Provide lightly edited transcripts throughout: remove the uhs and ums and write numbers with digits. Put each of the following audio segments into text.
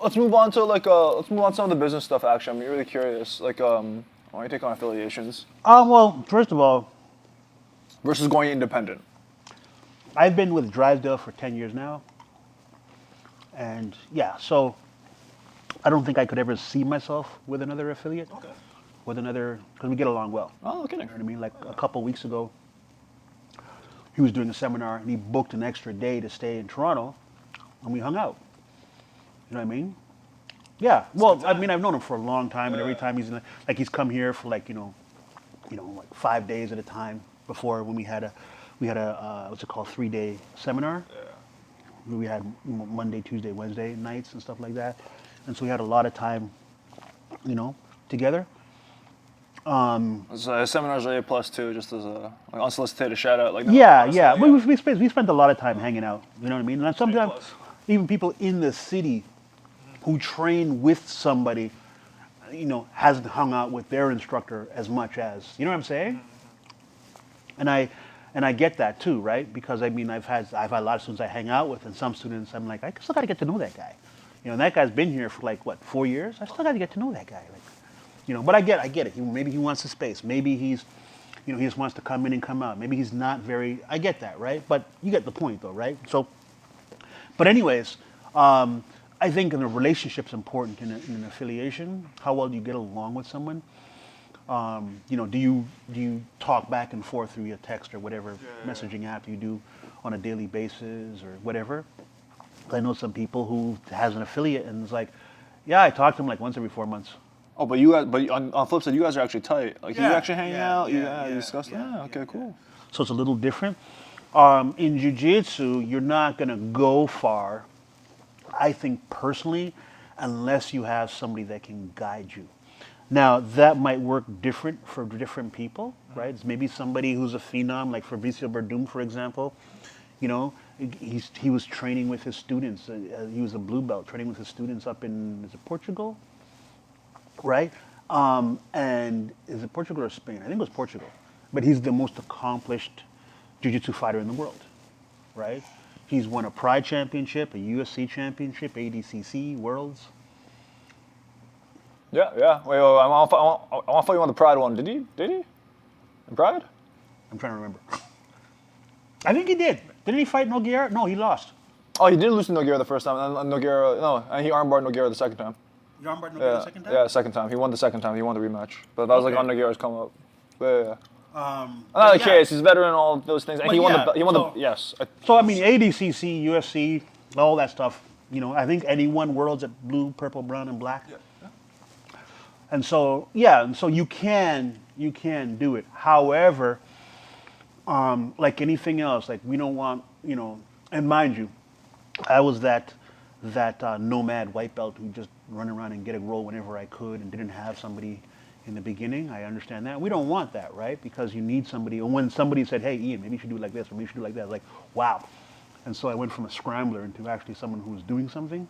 let's move on to some of the business stuff. Actually, I'm really curious. Like, why don't you take on affiliations Well, first of all, versus going independent? I've been with Drysdale for 10 years now. And yeah, so I don't think I could ever see myself with another affiliate. Okay. With another, because we get along well. Oh, kidding. You know what I mean? Like a couple weeks ago, he was doing a seminar and he booked an extra day to stay in Toronto and we hung out. You know what I mean? Yeah. Well, I mean, I've known him for a long time and every time he's come here for like 5 days at a time before when we had a what's it called, 3-day seminar. Yeah. We had Monday, Tuesday, Wednesday nights and stuff like that. And so we had a lot of time, together. So seminars are A+2, just as a unsolicited shout out. Like, Yeah. We spent a lot of time hanging out. You know what I mean? And sometimes even people in the city who train with somebody, hasn't hung out with their instructor as much as, you know what I'm saying? And I get that too, right? Because I mean, I've had a lot of students I hang out with, and some students I'm like, I still got to get to know that guy. And that guy's been here for like 4 years. I still got to get to know that guy. But I get it. Maybe he wants the space. Maybe he's, he just wants to come in and come out. Maybe he's not very. I get that, right? But you get the point, though, right? So, but anyways, I think the relationship's important in an affiliation. How well do you get along with someone? Do you talk back and forth through your text or whatever messaging app you do on a daily basis or whatever? I know some people who has an affiliate and it's like, yeah, I talk to them like once every 4 months. Oh, but on flip side, you guys are actually tight. Like, you actually hang out. You discuss that. Yeah, okay, cool. So it's a little different. In jiu-jitsu, you're not going to go far, I think personally, unless you have somebody that can guide you. Now, that might work different for different people, right? It's maybe somebody who's a phenom, like Fabricio Verdum, for example. He was training with his students. He was a blue belt, training with his students up in, is it Portugal? Right? And is it Portugal or Spain? I think it was Portugal. But he's the most accomplished jiu-jitsu fighter in the world, right? He's won a Pride Championship, a UFC Championship, ADCC, Worlds. Yeah. Wait, I want to fight you on the Pride one. Did he? In Pride? I'm trying to remember. I think he did. Didn't he fight Nogueira? No, he lost. Oh, he didn't lose to Nogueira the first time. And he armbarred Nogueira the second time. You armbarred Nogueira the second time? Yeah, second time. He won the second time. He won the rematch. But that was like on Nogueira's come up. Yeah. Another case. He's veteran in all those things. And he won the. Yes. So I mean, ADCC, UFC, all that stuff. I think and he won Worlds at blue, purple, brown, and black. Yeah. And so you can do it. However, like anything else, like we don't want, and mind you, I was that nomad white belt who just run around and get a roll whenever I could and didn't have somebody in the beginning. I understand that. We don't want that, right? Because you need somebody. And when somebody said, hey, Ian, maybe you should do it like this, or maybe you should do it like that, I was like, wow. And so I went from a scrambler into actually someone who was doing something.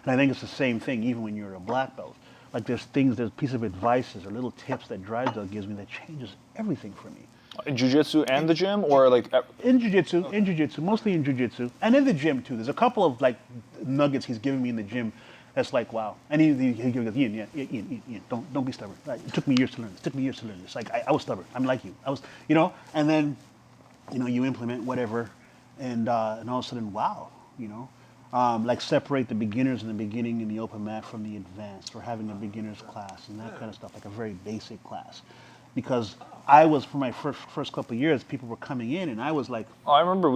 And I think it's the same thing even when you're a black belt. Like there's piece of advices or little tips that Drysdale gives me that changes everything for me. In jiu-jitsu and the gym, or like in jiu-jitsu, mostly in jiu-jitsu, and in the gym too. There's a couple of like nuggets he's giving me in the gym. That's like wow. And he goes, Ian, don't be stubborn. It took me years to learn. It's like I was stubborn. I'm like you. And then, you implement whatever, and all of a sudden, wow, like separate the beginners in the beginning in the open mat from the advanced, or having a beginner's class and that kind of stuff, like a very basic class. Because I was, for my first couple of years, people were coming in and I was like... Oh, I remember,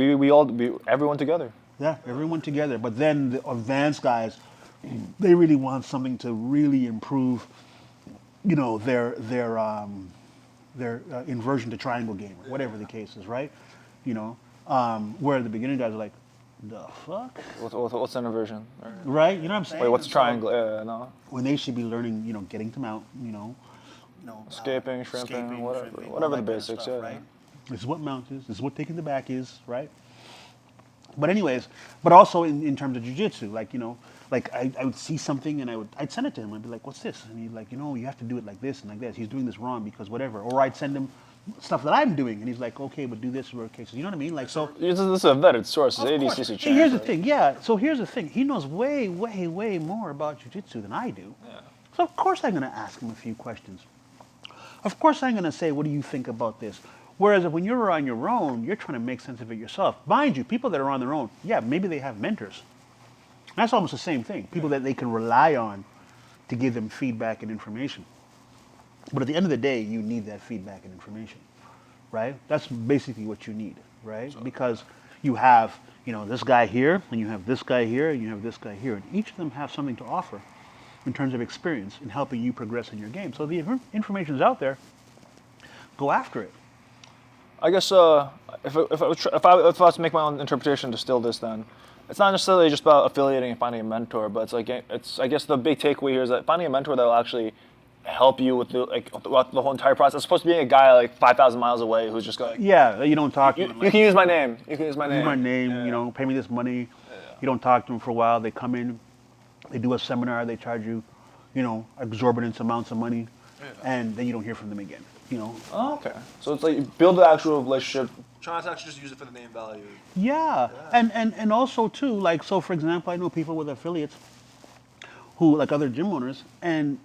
everyone together. Yeah, everyone together. But then the advanced guys, they really want something to really improve, their inversion to triangle game, or whatever the case is, right? Where the beginner guys are like, the fuck? What's an inversion? Right? You know what I'm saying? Wait, what's a triangle? No. When they should be learning, getting to mount, escaping, shrimping, whatever the basics, stuff, right? This is what mount is. This is what taking the back is, right? But anyways, but also in terms of jiu-jitsu, like, like I would see something and I'd send it to him. I'd be like, what's this? And he'd like, you have to do it like this and like this. He's doing this wrong because whatever. Or I'd send him stuff that I'm doing, and he's like, okay, but do this worst cases. You know what I mean? Like so. This is a vetted source. It's ADCC See, Champion. here's the thing. Yeah. So here's the thing. He knows way, way, way more about jiu-jitsu than I do. Yeah. So of course I'm going to ask him a few questions. Of course I'm going to say, what do you think about this? Whereas if when you're on your own, you're trying to make sense of it yourself. Mind you, people that are on their own, yeah, maybe they have mentors. That's almost the same thing. People that they can rely on to give them feedback and information. But at the end of the day, you need that feedback and information, right? That's basically what you need, right? Because you have, this guy here, and you have this guy here, and you have this guy here, and each of them have something to offer in terms of experience in helping you progress in your game. So the information's out there. Go after it. I guess if I was to make my own interpretation, distill this, then it's not necessarily just about affiliating and finding a mentor, but I guess the big takeaway here is that finding a mentor that will actually help you with throughout the whole entire process. As opposed to being a guy like 5,000 miles away who's just going. Yeah, you don't talk to You them. can use my name. You can use my name. Use my name. Pay me this money. You don't talk to them for a while. They come in, they do a seminar. They charge you, exorbitant amounts of money, and then you don't hear from them again. Oh, okay. So it's like you build the actual relationship. Try not to actually just use it for the name value. Yeah. And also too, like, so for example, I know people with affiliates who, like other gym owners, and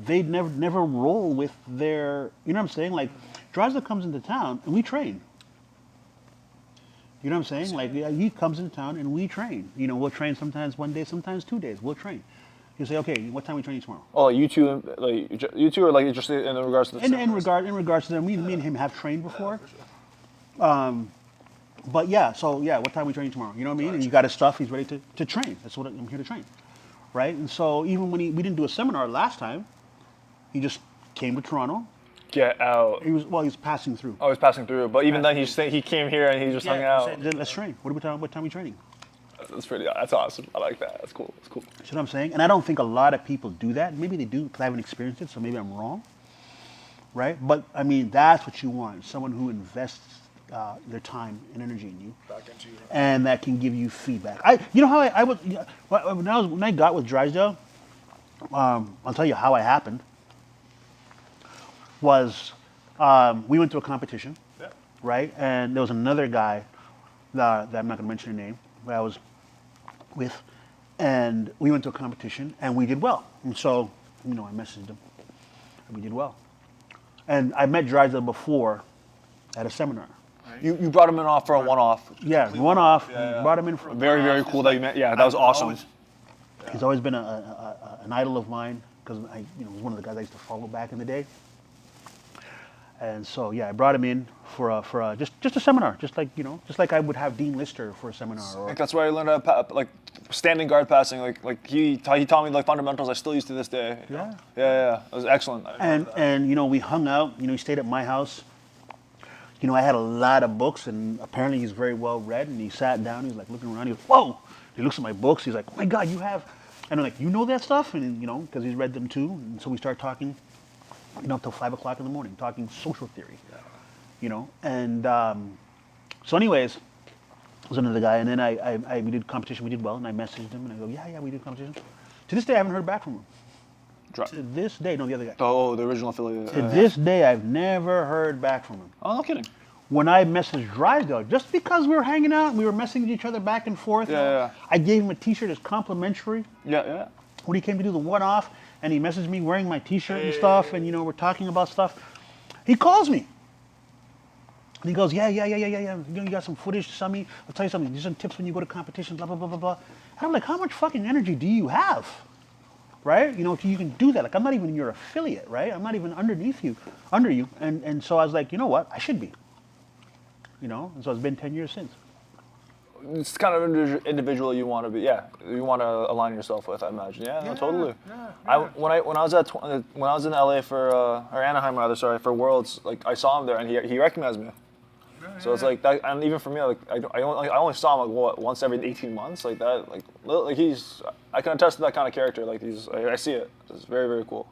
they never roll with their, you know what I'm saying? Like, Drysdale comes into town and we train. You know what I'm saying? Like, he comes into town and we train. We'll train sometimes 1 day, sometimes 2 days. We'll train. You say, okay, what time are we training tomorrow? Oh, you two are like just in regards to the In regards to them, me and him have trained before. But yeah, what time are we training tomorrow? You know what I mean? And you got his stuff, he's ready to train. That's what I'm here to train. Right? And so even when we didn't do a seminar last time, he just came to Toronto. Get out. He was passing through. Oh, he was passing through. But even then, he came here and he just hung out. Said, let's train. What time are we training? That's awesome. I like that. That's cool. That's cool. See what I'm saying? And I don't think a lot of people do that. Maybe they do because I haven't experienced it, so maybe I'm wrong. Right? But, I mean, that's what you want. Someone who invests their time and energy in you. Back into you. And that can give you feedback. When I got with Drysdale, I'll tell you how it happened, was we went to a competition, right? And there was another guy that I'm not going to mention the name, that I was with, and we went to a competition and we did well. And so, I messaged him and we did well. And I met Drysdale before at a seminar. You brought him in off for a one-off. Yeah, one-off. Brought him in for Very, very cool that you met. Yeah, that was awesome. He's always been an idol of mine because he was one of the guys I used to follow back in the day. And so I brought him in for just a seminar, just like I would have Dean Lister for a seminar. I think that's where I learned how standing guard passing. Like he taught me like fundamentals I still use to this day. Yeah. Yeah. It was excellent. And we hung out. He stayed at my house. I had a lot of books, and apparently he's very well read. And he sat down. He was like looking around. He goes, "Whoa!" He looks at my books. He's like, "Oh my God, you have!" And I'm like, "You know that stuff?" And because he's read them too. And so we start talking. Till 5 o'clock in the morning, talking social theory. And so anyways, I was another guy, and then we did competition. We did well, and I messaged him, and I go, "Yeah, we did competition." To this day, I haven't heard back from him. To this day, no, the other guy. Oh, the original affiliate. To this day, I've never heard back from him. Oh, no kidding. When I messaged Drysdale, just because we were hanging out, we were messaging each other back and forth. I gave him a T-shirt as complimentary. Yeah. When he came to do the one-off, and he messaged me wearing my T-shirt and stuff, and we're talking about stuff. He calls me. And he goes, yeah. You got some footage to send me. I'll tell you something. There's some tips when you go to competitions, blah, blah, blah, blah, blah. And I'm like, how much fucking energy do you have? Right? You can do that. Like, I'm not even your affiliate, right? I'm not even under you. And so I was like, you know what? I should be. And so it's been 10 years since. It's kind of individual you want to be. Yeah, you want to align yourself with. I imagine. Yeah, no, totally. Yeah. When I was in LA or Anaheim rather, for Worlds, like I saw him there and he recognized me. So it's like that, and even for me, like I only saw him like once every 18 months, like that. Like I can attest to that kind of character. Like I see it. It's very, very cool.